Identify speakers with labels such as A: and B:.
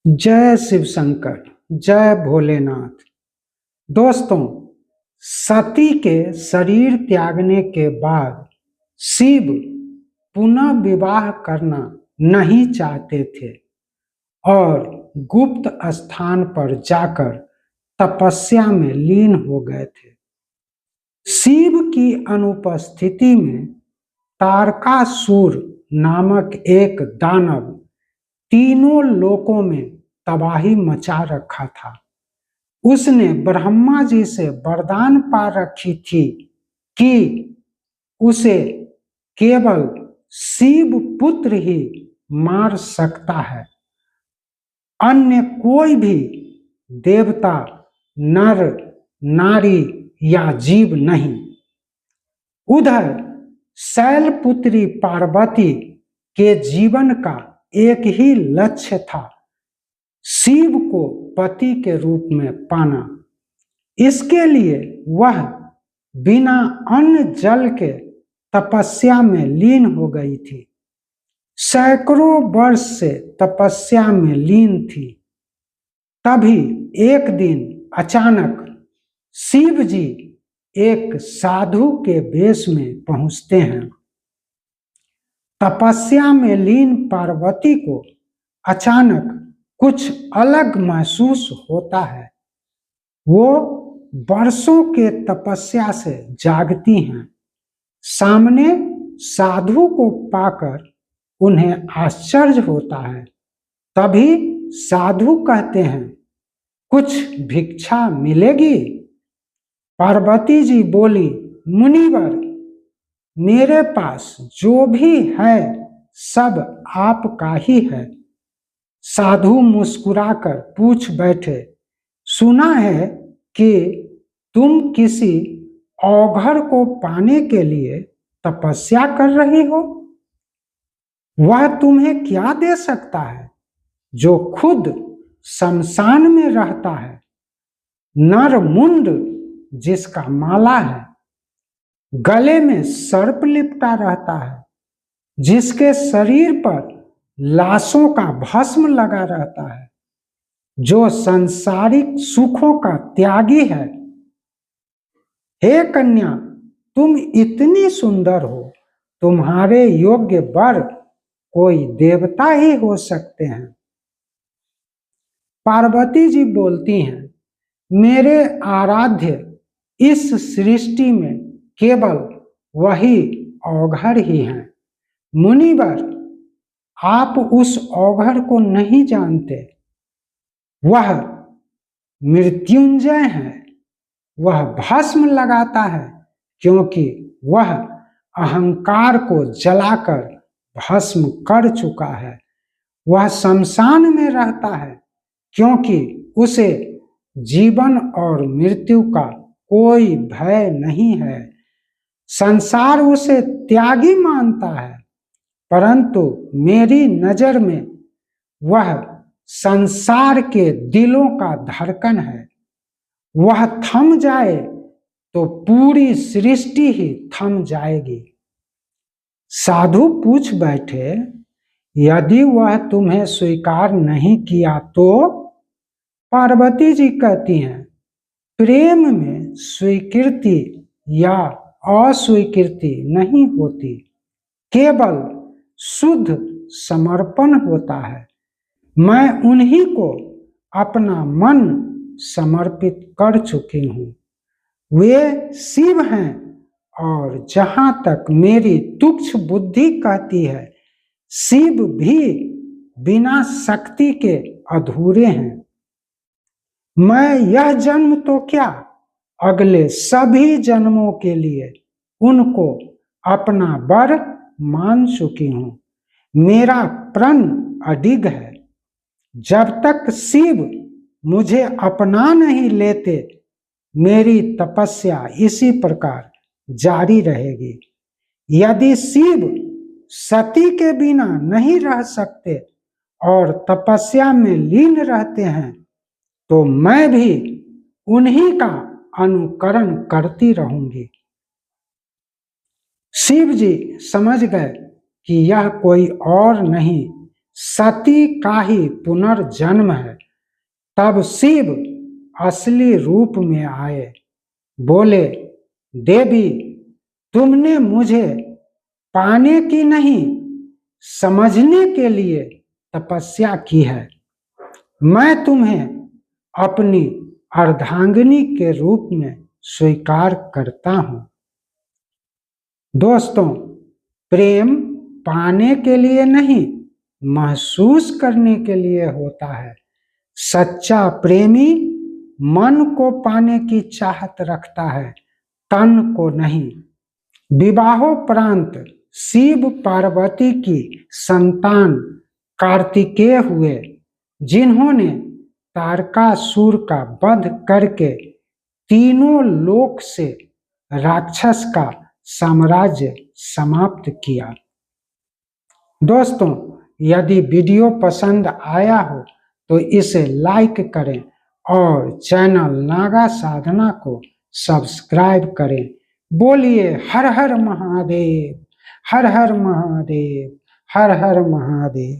A: जय शिव शंकर, जय भोलेनाथ। दोस्तों, सती के शरीर त्यागने के बाद शिव पुनः विवाह करना नहीं चाहते थे और गुप्त स्थान पर जाकर तपस्या में लीन हो गए थे। शिव की अनुपस्थिति में तारकासुर नामक एक दानव तीनों लोकों में तबाही मचा रखा था। उसने ब्रह्मा जी से वरदान पा रखी थी कि उसे केवल शिव पुत्र ही मार सकता है, अन्य कोई भी देवता, नर, नारी या जीव नहीं। उधर शैलपुत्री पार्वती के जीवन का एक ही लक्ष्य था, शिव को पति के रूप में पाना। इसके लिए वह बिना अन्न जल के तपस्या में लीन हो गई थी। सैकड़ों वर्ष से तपस्या में लीन थी। तभी एक दिन अचानक शिव जी एक साधु के वेश में पहुंचते हैं। तपस्या में लीन पार्वती को अचानक कुछ अलग महसूस होता है। वो वर्षों के तपस्या से जागती हैं। सामने साधु को पाकर उन्हें आश्चर्य होता है। तभी साधु कहते हैं, कुछ भिक्षा मिलेगी? पार्वती जी बोली, मुनिवर, मेरे पास जो भी है सब आपका ही है। साधु मुस्कुराकर पूछ बैठे, सुना है कि तुम किसी औघड़ को पाने के लिए तपस्या कर रही हो। वह तुम्हें क्या दे सकता है जो खुद शमशान में रहता है? नरमुंड जिसका माला है, गले में सर्प लिपटा रहता है, जिसके शरीर पर लाशों का भस्म लगा रहता है, जो सांसारिक सुखों का त्यागी है। हे कन्या, तुम इतनी सुंदर हो, तुम्हारे योग्य वर कोई देवता ही हो सकते हैं। पार्वती जी बोलती हैं, मेरे आराध्य इस सृष्टि में केवल वही औघड़ ही हैं। मुनिवर, आप उस औघड़ को नहीं जानते। वह मृत्युंजय है। वह भस्म लगाता है क्योंकि वह अहंकार को जलाकर भस्म कर चुका है। वह शमशान में रहता है क्योंकि उसे जीवन और मृत्यु का कोई भय नहीं है। संसार उसे त्यागी मानता है, परंतु मेरी नजर में वह संसार के दिलों का धड़कन है। वह थम जाए तो पूरी सृष्टि ही थम जाएगी। साधु पूछ बैठे, यदि वह तुम्हें स्वीकार नहीं किया तो? पार्वती जी कहती हैं, प्रेम में स्वीकृति या अस्वीकृति नहीं होती, केवल शुद्ध समर्पण होता है। मैं उन्हीं को अपना मन समर्पित कर चुकी हूँ। वे शिव हैं और जहाँ तक मेरी तुच्छ बुद्धि कहती है, शिव भी बिना शक्ति के अधूरे हैं। मैं यह जन्म तो क्या, अगले सभी जन्मों के लिए उनको अपना वर मान चुकी हूँ। मेरा प्रण अडिग है। जब तक शिव मुझे अपना नहीं लेते, मेरी तपस्या इसी प्रकार जारी रहेगी। यदि शिव सती के बिना नहीं रह सकते और तपस्या में लीन रहते हैं, तो मैं भी उन्हीं का अनुकरण करती रहूंगी। शिव जी समझ गए कि यह कोई और नहीं, सती का ही पुनर्जन्म है। तब शिव असली रूप में आए, बोले, देवी तुमने मुझे पाने की नहीं, समझने के लिए तपस्या की है। मैं तुम्हें अपनी अर्धांगिनी के रूप में स्वीकार करता हूं। दोस्तों, प्रेम पाने के लिए नहीं, महसूस करने के लिए होता है। सच्चा प्रेमी मन को पाने की चाहत रखता है, तन को नहीं। विवाहोपरांत शिव पार्वती की संतान कार्तिकेय हुए, जिन्होंने तारकासुर का वध करके तीनों लोक से राक्षस का साम्राज्य समाप्त किया। दोस्तों, यदि वीडियो पसंद आया हो तो इसे लाइक करें और चैनल नागा साधना को सब्सक्राइब करें। बोलिए हर हर महादेव, हर हर महादेव, हर हर महादेव।